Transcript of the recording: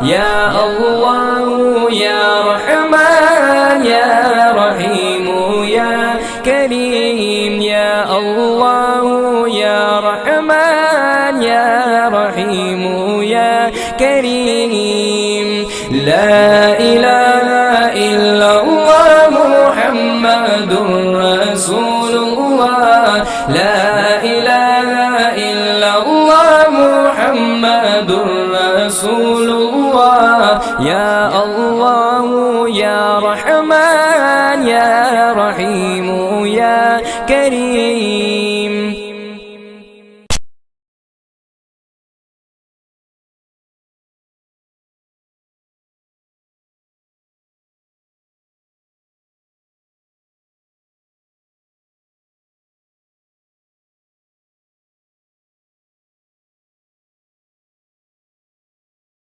يا الله يا رحمن يا رحيم يا كريم يا الله يا رحمن يا رحيم يا كريم لا إله إلا الله محمد رسول الله لا إله إلا الله محمد رسول الله يا الله يا